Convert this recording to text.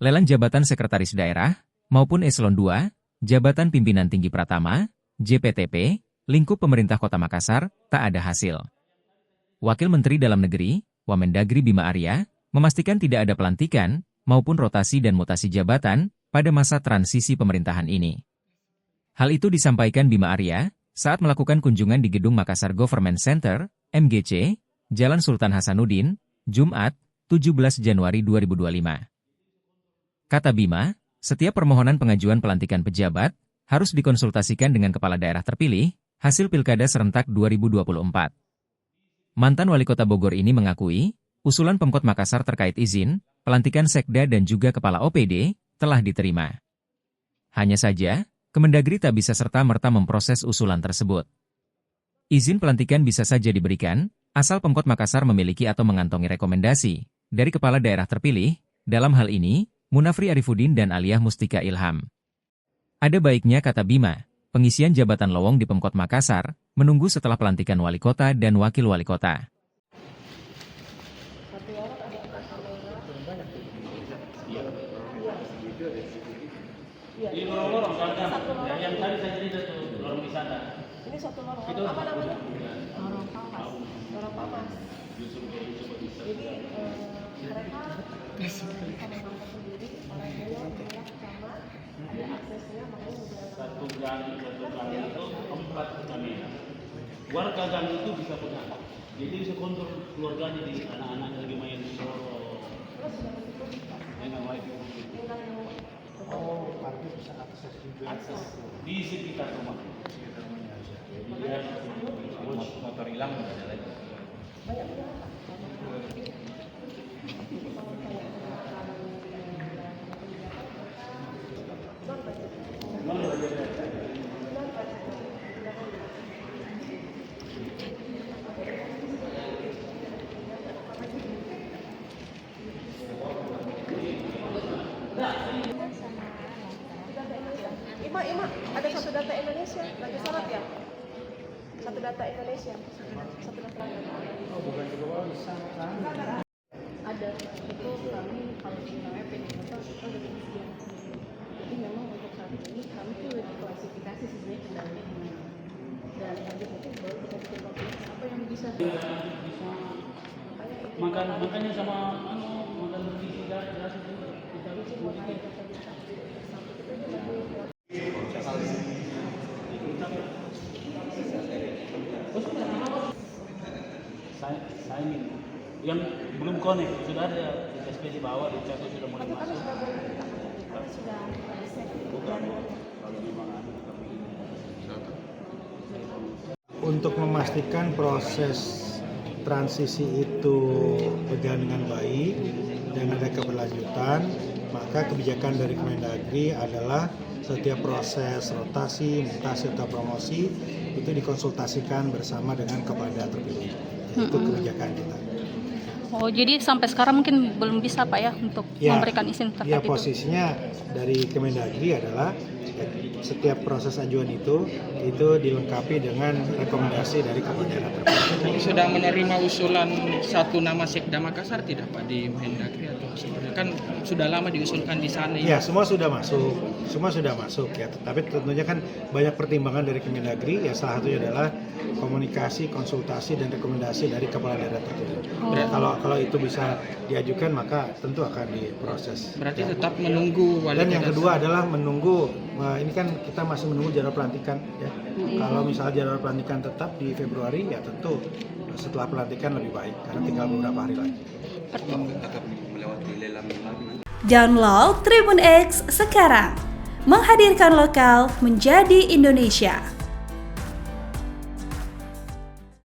lelang jabatan sekretaris daerah, maupun eselon 2, jabatan pimpinan tinggi pratama, JPTP, lingkup pemerintah Kota Makassar, tak ada hasil. Wakil Menteri Dalam Negeri, Wamendagri Bima Arya, memastikan tidak ada pelantikan, maupun rotasi dan mutasi jabatan, pada masa transisi pemerintahan ini. Hal itu disampaikan Bima Arya, saat melakukan kunjungan di Gedung Makassar Government Center, MGC, Jalan Sultan Hasanuddin, Jumat, 17 Januari 2025. Kata Bima, setiap permohonan pengajuan pelantikan pejabat harus dikonsultasikan dengan kepala daerah terpilih, hasil Pilkada serentak 2024. Mantan Wali Kota Bogor ini mengakui, usulan Pemkot Makassar terkait izin, pelantikan sekda dan juga kepala OPD, telah diterima. Hanya saja, Kemendagri tak bisa serta-merta memproses usulan tersebut. Izin pelantikan bisa saja diberikan, asal Pemkot Makassar memiliki atau mengantongi rekomendasi dari kepala daerah terpilih, dalam hal ini, Munafri Arifuddin dan Aliyah Mustika Ilham. Ada baiknya, kata Bima, pengisian jabatan lowong di Pemkot Makassar, menunggu setelah pelantikan wali kota dan wakil wali kota. Ini lorong-lorong kan? Yang tadi saya cerita tuh, lorong wisata. Ini satu lorong. Apa namanya? Lorong Pamas. Lorong Pamas. Jadi mereka sama sendiri, orang Jawa banyak sama ada aksesnya, makanya satu gang itu 4 kami. Warga gang itu bisa pegang. Jadi bisa kontrol keluarganya di anak-anak lagi main soro. Oh, warga bisa akses juga. Akses di sekitar rumah. Jadi motor hilang ada lagi. Ima, ada satu data Indonesia, lagi syarat ya? Satu data Indonesia, satu data. Oh, bukan juga bisa. Ada, itu kami kalau di namanya penyedotan itu ada penelitian. Jadi memang untuk saat ini kami tuh lagi klasifikasi sebenarnya kendalanya di mana. Dan habis itu baru kita bikin populasi apa yang bisa. Makanya sama makan bergizi jelas itu kita harus signing yang belum connect sudah ada SPC bawah di chat sudah mulai masuk. Kami sudah set Kalau memang ada Untuk memastikan proses transisi itu berjalan dengan baik dan ada keberlanjutan, maka kebijakan dari Kemendagri adalah setiap proses rotasi, mutasi atau promosi itu dikonsultasikan bersama dengan kepala terpilih. Itu kebijakan kita. Oh, jadi sampai sekarang mungkin belum bisa Pak ya untuk memberikan izin terkait itu? Posisinya dari Kemendagri adalah setiap proses ajuan itu dilengkapi dengan rekomendasi dari kepala daerah terpilih. Sudah menerima usulan satu nama Sekda Makassar tidak Pak di Mendagri atau sebenarnya kan sudah lama diusulkan di sana? Ya, semua sudah masuk ya. Tapi tentunya kan banyak pertimbangan dari Kemendagri. Ya, salah satunya adalah komunikasi, konsultasi dan rekomendasi dari kepala daerah terpilih. Kalau itu bisa diajukan maka tentu akan diproses. Berarti tetap menunggu wali. Dan yang kedua adalah menunggu. Ini kan kita masih menunggu jadwal pelantikan ya. Kalau misalnya jadwal pelantikan tetap di Februari ya tentu setelah pelantikan lebih baik karena tinggal beberapa hari lagi. Download Tribun X sekarang, menghadirkan lokal menjadi Indonesia.